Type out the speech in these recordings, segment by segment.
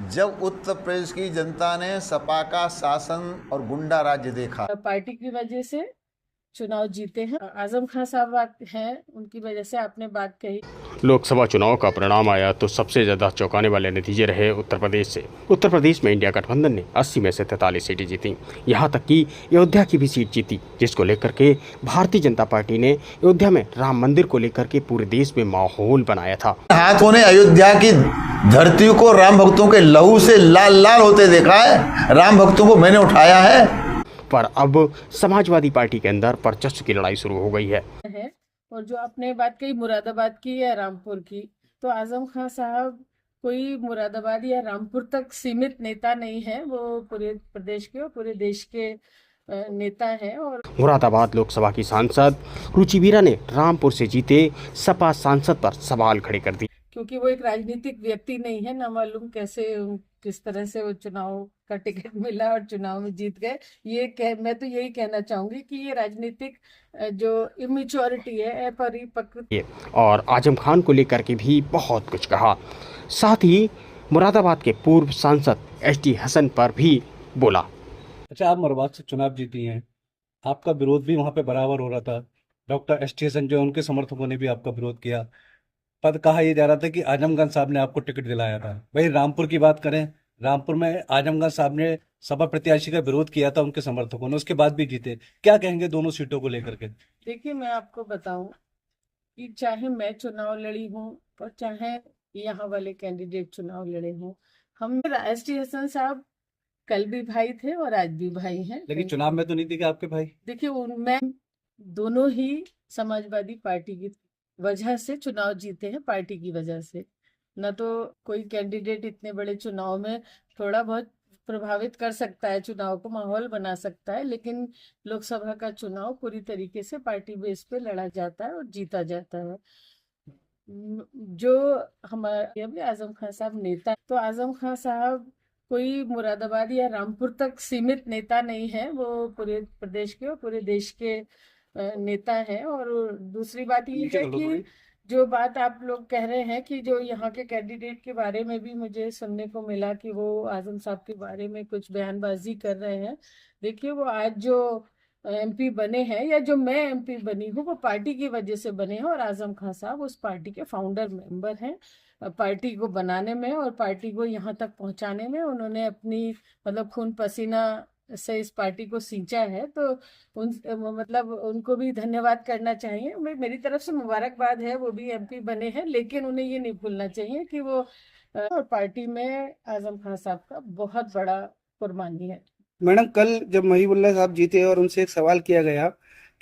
जब उत्तर प्रदेश की जनता ने सपा का शासन और गुंडा राज्य देखा, पार्टी की वजह से चुनाव जीते हैं। आजम खान साहब हैं, उनकी वजह से आपने बात कही। लोकसभा चुनाव का परिणाम आया तो सबसे ज्यादा चौंकाने वाले नतीजे रहे उत्तर प्रदेश से। उत्तर प्रदेश में इंडिया गठबंधन ने 80 में से 43 सीटें जीती। यहां तक कि अयोध्या की भी सीट जीती, जिसको लेकर के भारतीय जनता पार्टी ने अयोध्या में राम मंदिर को लेकर के पूरे देश में माहौल बनाया था। हाथों ने अयोध्या की धरती को राम भक्तों के लहू से लाल लाल होते देखा है। राम भक्तों को मैंने उठाया है। पर अब समाजवादी पार्टी के अंदर वर्चस्व की लड़ाई शुरू हो गई है। और जो आपने बात कही मुरादाबाद की या रामपुर की, तो आजम खान साहब कोई मुरादाबाद या रामपुर तक सीमित नेता नहीं है। वो पूरे प्रदेश के और पूरे देश के नेता हैं। और मुरादाबाद लोकसभा की सांसद रुचि वीरा ने रामपुर से जीते सपा सांसद पर सवाल खड़े कर दिए, क्योंकि वो एक राजनीतिक व्यक्ति नहीं है। ना मालूम कैसे किस तरह से वो चुनाव का टिकट मिला और चुनाव में जीत गए। मैं तो यही कहना चाहूंगी कि ये राजनीतिक जो इमेच्योरिटी है, अपरिपक्वता। और आजम खान को लेकर के भी बहुत कुछ कहा। साथ ही मुरादाबाद के पूर्व सांसद एसटी हसन पर भी बोला। अच्छा, आप मरवाद से चुनाव जीती हैं, आपका विरोध भी वहाँ पे बराबर हो रहा था। डॉक्टर एसटी हसन जो उनके समर्थकों ने भी आपका विरोध किया। पर कहा यह जा रहा था कि आजमगढ़ साहब ने आपको टिकट दिलाया था। वही रामपुर की बात करें, रामपुर में आजमगढ़ साहब ने सपा प्रत्याशी का विरोध किया था उनके समर्थकों ने, उसके बाद भी जीते। क्या कहेंगे दोनों सीटों को लेकर के? देखिए, मैं आपको बताऊं कि चाहे मैं चुनाव लड़ी हूं और चाहे यहाँ वाले कैंडिडेट चुनाव लड़े हों, हम एसटी हसन साहब कल भी भाई थे और आज भी भाई हैं। लेकिन चुनाव में तो नहीं दिखे आपके भाई। देखिए, उनमें दोनों ही समाजवादी पार्टी की वजह से चुनाव जीते हैं, पार्टी की वजह से। न तो कोई कैंडिडेट इतने बड़े चुनाव में थोड़ा बहुत प्रभावित कर सकता है, चुनाव को माहौल बना सकता है, लेकिन लोकसभा का चुनाव पूरी तरीके से पार्टी बेस पे लड़ा जाता है और जीता जाता है। जो हमारे आजम खान साहब नेता, तो आजम खान साहब कोई मुरादाबाद या रामपुर तक सीमित नेता नहीं है। वो पूरे प्रदेश के और पूरे देश के नेता है। और दूसरी बात ये है कि जो बात आप लोग कह रहे हैं कि जो यहाँ के कैंडिडेट के बारे में भी मुझे सुनने को मिला कि वो आजम साहब के बारे में कुछ बयानबाजी कर रहे हैं। देखिए, वो आज जो एमपी बने हैं या जो मैं एमपी बनी हूँ, वो पार्टी की वजह से बने हैं। और आजम खान साहब उस पार्टी के फाउंडर मेंबर हैं। पार्टी को बनाने में और पार्टी को यहाँ तक पहुँचाने में उन्होंने अपनी खून पसीना से इस पार्टी को सींचा है। तो उनको भी धन्यवाद करना चाहिए। मेरी तरफ से मुबारकबाद है, वो भी एमपी बने हैं। लेकिन उन्हें ये नहीं भूलना चाहिए कि वो और पार्टी में आजम खान साहब का बहुत बड़ा कुर्बानी है। मैडम, कल जब महिबुल्लाह साहब जीते और उनसे एक सवाल किया गया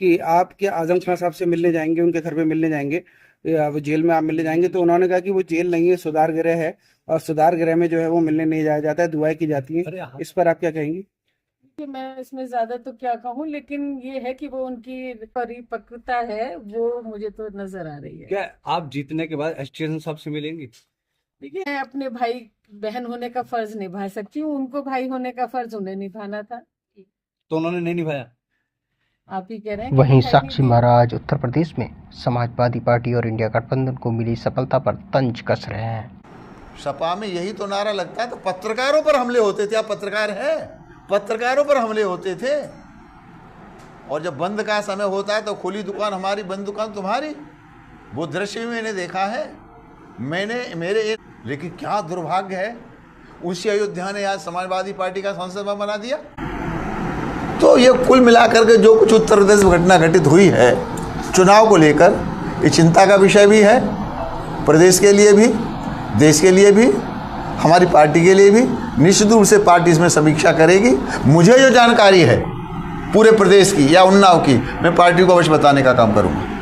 कि आप क्या आजम खान साहब से मिलने जाएंगे, उनके घर पे मिलने जाएंगे, वो जेल में आप मिलने जाएंगे, तो उन्होंने कहा कि वो जेल नहीं है, सुधार गृह है, और सुधार गृह में जो है वो मिलने नहीं जाया जाता है, दुआएं की जाती हैं। इस पर आप क्या कहेंगी? कि मैं इसमें ज्यादा तो क्या कहूँ, लेकिन ये है कि वो उनकी परिपक्वता है, वो मुझे तो नजर आ रही है। क्या आप जीतने के बाद एसटी हसन साहब से मिलेंगी? देखिए, मैं अपने भाई बहन होने का फर्ज निभा सकती हूँ, उनको भाई होने का फर्ज उन्हें निभाना था, तो उन्होंने नहीं निभाया। आप ही कह रहे हैं। वहीं साक्षी महाराज उत्तर प्रदेश में समाजवादी पार्टी और इंडिया गठबंधन को मिली सफलता पर तंज कस रहे हैं। सपा में यही तो नारा लगता है, तो पत्रकारों पर हमले होते थे। आप पत्रकार हैं, पत्रकारों पर हमले होते थे। और जब बंद का समय होता है तो खुली दुकान हमारी, बंद दुकान तुम्हारी। वो दृश्य भी मैंने देखा है। लेकिन क्या दुर्भाग्य है, उसी अयोध्या ने आज समाजवादी पार्टी का संसद भवन बना दिया। तो ये कुल मिलाकर के जो कुछ उत्तर प्रदेश में घटना घटित हुई है चुनाव को लेकर, ये चिंता का विषय भी है, प्रदेश के लिए भी, देश के लिए भी, हमारी पार्टी के लिए भी। निश्चित रूप से पार्टी इसमें समीक्षा करेगी। मुझे जो जानकारी है पूरे प्रदेश की या उन्नाव की, मैं पार्टी को अवश्य बताने का काम करूँगा।